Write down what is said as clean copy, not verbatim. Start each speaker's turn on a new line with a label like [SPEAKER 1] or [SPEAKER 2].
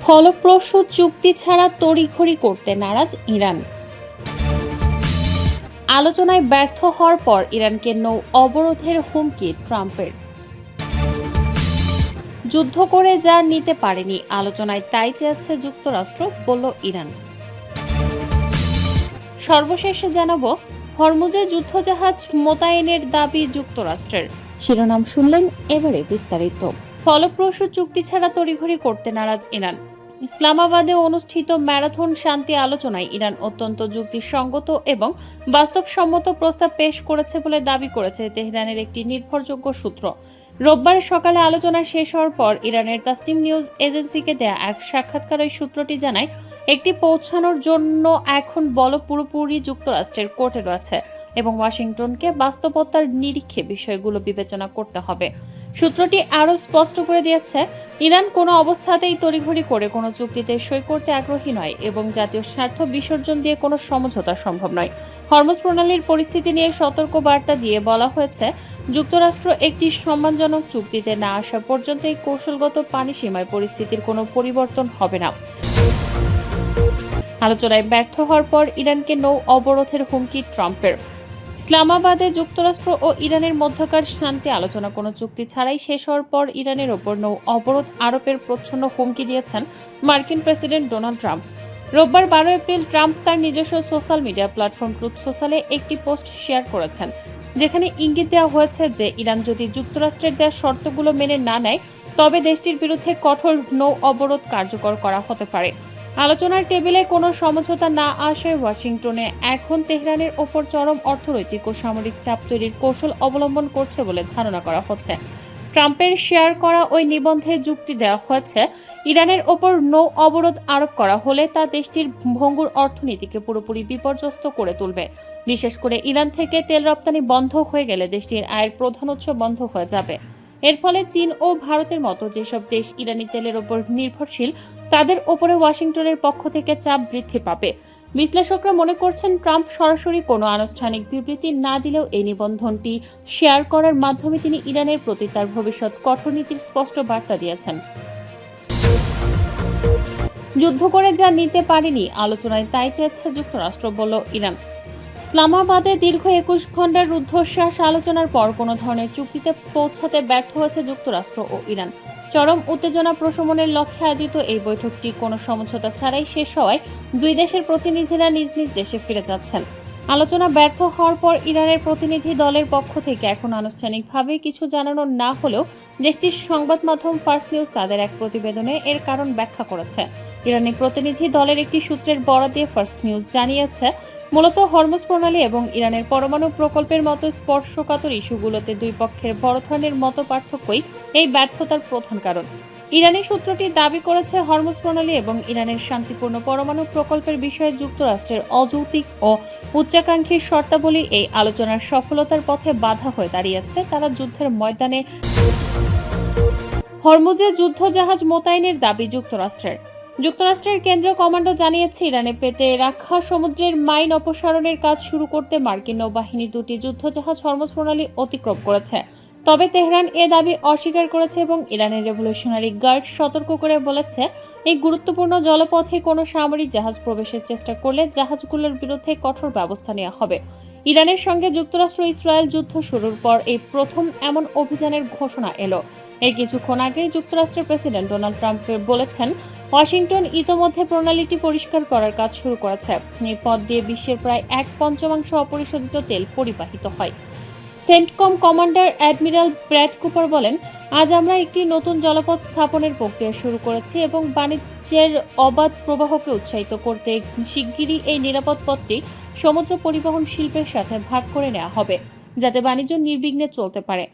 [SPEAKER 1] ফলপ্রসূ চুক্তি ছাড়া তড়িঘড়ি করতে নারাজ ইরান। আলোচনায় ব্যর্থ হওয়ার পর ইরানকে নৌ অবরোধের হুমকি ট্রাম্পের। যুদ্ধ করে যা নিতে পারেনি আলোচনায় তাই চেয়েছে যুক্তরাষ্ট্র, বলল ইরান। সর্বশেষে জানাবো, হরমুজে যুদ্ধজাহাজ মোতায়েনের দাবি যুক্তরাষ্ট্রের। শিরোনাম শুনলেন, এবারে বিস্তারিত। ফলপ্রসূ চুক্তি ছাড়া তড়িঘড়ি করতে নারাজ ইরান। ইসলামাবাদে অনুষ্ঠিত ম্যারাথন শান্তি আলোচনায় ইরান অত্যন্ত যুক্তিসঙ্গত এবং বাস্তবসম্মত প্রস্তাব পেশ করেছে বলে দাবি করেছে তেহরানের একটি নির্ভরযোগ্য সূত্র। রোববার সকালে আলোচনা শেষ হওয়ার পর ইরানের তাসনিম নিউজ এজেন্সিকে দেয়া এক সাক্ষাৎকারে ওই সূত্রটি জানায়, একটি পৌঁছানোর জন্য এখন বল পুরোপুরি যুক্তরাষ্ট্রের কোর্টে রয়েছে এবং ওয়াশিংটনকে বাস্তবতার নিরিখে বিষয়গুলো বিবেচনা করতে হবে। সূত্রটি আরও স্পষ্ট করে দিয়েছে, ইরান কোনো অবস্থাতেই তড়িঘড়ি করে কোনো চুক্তিতে সই করতে আগ্রহী নয় এবং জাতীয় স্বার্থ বিসর্জন দিয়ে কোনো সমঝোতা সম্ভব নয়। হরমুজ প্রণালীর পরিস্থিতি নিয়ে সতর্ক বার্তা দিয়ে বলা হয়েছে, যুক্তরাষ্ট্র একটি সম্মানজনক চুক্তিতে না আসা পর্যন্ত এই কৌশলগত পানি সীমায় পরিস্থিতির কোনো পরিবর্তন হবে না। আলোচনায় ব্যর্থ হওয়ার পর ইরানকে নৌ অবরোধের হুমকি ট্রাম্পের। ইসলামাবাদে যুক্তরাষ্ট্র ও ইরানের মধ্যকার শান্তি আলোচনা কোনো চুক্তি ছাড়াই শেষ হওয়ার পর ইরানের ওপর নৌ অবরোধ আরোপের প্রচ্ছন্ন হুমকি দিয়েছেন মার্কিন প্রেসিডেন্ট ডোনাল্ড ট্রাম্প। রোববার 12 এপ্রিল ট্রাম্প তার নিজস্ব সোশ্যাল মিডিয়া প্ল্যাটফর্ম ট্রুথ সোশ্যালে একটি পোস্ট শেয়ার করেছেন, যেখানে ইঙ্গিত দেওয়া হয়েছে যে ইরান যদি যুক্তরাষ্ট্রের দেওয়া শর্তগুলো মেনে না নেয় তবে দেশটির বিরুদ্ধে কঠোর নৌ অবরোধ কার্যকর করা হতে পারে। আলোচনার টেবিলে কোনো সমঝোতা না আসায় ওয়াশিংটনে এখন তেহরানের ওপর চরম অর্থনৈতিক ও সামরিক চাপ তৈরির কৌশল অবলম্বন করছে বলে ধারণা করা হচ্ছে। ট্রাম্পের শেয়ার করা ওই নিবন্ধে যুক্তি দেওয়া হয়েছে, ইরানের ওপর নৌ অবরোধ আরোপ করা হলে তা দেশটির ভঙ্গুর অর্থনীতিকে পুরোপুরি বিপর্যস্ত করে তুলবে। বিশেষ করে ইরান থেকে তেল রপ্তানি বন্ধ হয়ে গেলে দেশটির আয়ের প্রধান উৎস বন্ধ হয়ে যাবে। এর ফলে চীন ও ভারতের মতো যেসব দেশ ইরানি তেলের ওপর নির্ভরশীল তাদের ওপরে ওয়াশিংটনের পক্ষ থেকে চাপ বৃদ্ধি পাবে। বিশ্লেষকরা মনে করছেন, ট্রাম্প সরাসরি কোনো আনুষ্ঠানিক বিবৃতি না দিলেও এই নিবন্ধনটি শেয়ার করার মাধ্যমে তিনি ইরানের প্রতি তার ভবিষ্যৎ কঠোর নীতির স্পষ্ট বার্তা দিয়েছেন। যুদ্ধ করে যা নিতে পারেনি আলোচনায় তাই চেয়েছে যুক্তরাষ্ট্র, বলল ইরান। ইসলামাবাদে দীর্ঘ 21 ঘণ্টার রুদ্ধশ্বাস আলোচনার পর কোনো ধরনের চুক্তিতে পৌঁছাতে ব্যর্থ হয়েছে যুক্তরাষ্ট্র ও ইরান। চরম উত্তেজনা প্রশমনের লক্ষ্যে আয়োজিত এই বৈঠকটি কোনো সমঝোতা ছাড়াই শেষ হওয়ায় দুই দেশের প্রতিনিধিরা নিজ নিজ দেশে ফিরে যাচ্ছেন। আলোচনা ব্যর্থ হওয়ার পর ইরানের প্রতিনিধি দলের পক্ষ থেকে এখন আনুষ্ঠানিকভাবে কিছু জানানো না হলেও দেশটির সংবাদ মাধ্যম ফার্স নিউজ তাদের এক প্রতিবেদনে এর কারণ ব্যাখ্যা করেছে। ইরানি প্রতিনিধি দলের একটি সূত্রের বরাত দিয়ে ফার্স নিউজ জানিয়েছে, মূলত হরমুজ প্রণালী এবং ইরানের পরমাণু প্রকল্পের মতো স্পর্শকাতর ইস্যুগুলোতে দুই পক্ষের বড় ধরনের মতপার্থক্যই এই ব্যর্থতার প্রধান কারণ। ইরানি সূত্রটি দাবি করেছে, হরমুজ প্রণালী এবং ইরানের শান্তিপূর্ণ পরমাণু প্রকল্পের বিষয়ে যুক্তরাষ্ট্রের অযৌক্তিক ও উচ্চাকাঙ্ক্ষী শর্তাবলী এই আলোচনার সফলতার পথে বাধা হয়ে দাঁড়িয়েছে। তারা যুদ্ধের ময়দানে হরমুজে যুদ্ধজাহাজ মোতায়েনের দাবি যুক্তরাষ্ট্রের। যুক্তরাষ্ট্রের কেন্দ্রীয় কমান্ডো জানিয়েছে, ইরানে পেতে রাখা সমুদ্রের মাইন অপসারণের কাজ শুরু করতে মার্কিন নৌবাহিনীর দুটি যুদ্ধজাহাজ হরমুজ প্রণালী অতিক্রম করেছে। তবে তেহরান এ দাবি অস্বীকার করেছে এবং ইরানের রেভলিউশনারি গার্ড সতর্ক করে বলেছে, এই গুরুত্বপূর্ণ জলপথে কোনো সামরিক জাহাজ প্রবেশের চেষ্টা করলে জাহাজগুলোর বিরুদ্ধে কঠোর ব্যবস্থা নেওয়া হবে। ইরানের সঙ্গে যুক্তরাষ্ট্র ইসরায়েল যুদ্ধ শুরুর পর এই প্রথম এমন অভিযানের ঘোষণা এলো। এর কিছুক্ষণ আগেই যুক্তরাষ্ট্রের প্রেসিডেন্ট ডোনাল্ড ট্রাম্প বলেছেন, ওয়াশিংটন ইতোমধ্যে প্রণালীটি পরিষ্কার করার কাজ শুরু করেছে। এই পথ দিয়ে বিশ্বের প্রায় 1/5 অপরিশোধিত তেল পরিবাহিত হয়। CENTCOM commander admiral Brad Cooper বলেন, আজ আমরা একটি নতুন জলপথ স্থাপনের প্রক্রিয়া শুরু করেছি এবং বাণিজ্যের অবাধ প্রবাহকে উৎসাহিত করতে শিগগিরই এই নিরাপদ পথটি সমুদ্র পরিবহন শিল্পের সাথে ভাগ করে নেওয়া হবে, যাতে বাণিজ্য নির্বিঘ্নে চলতে পারে।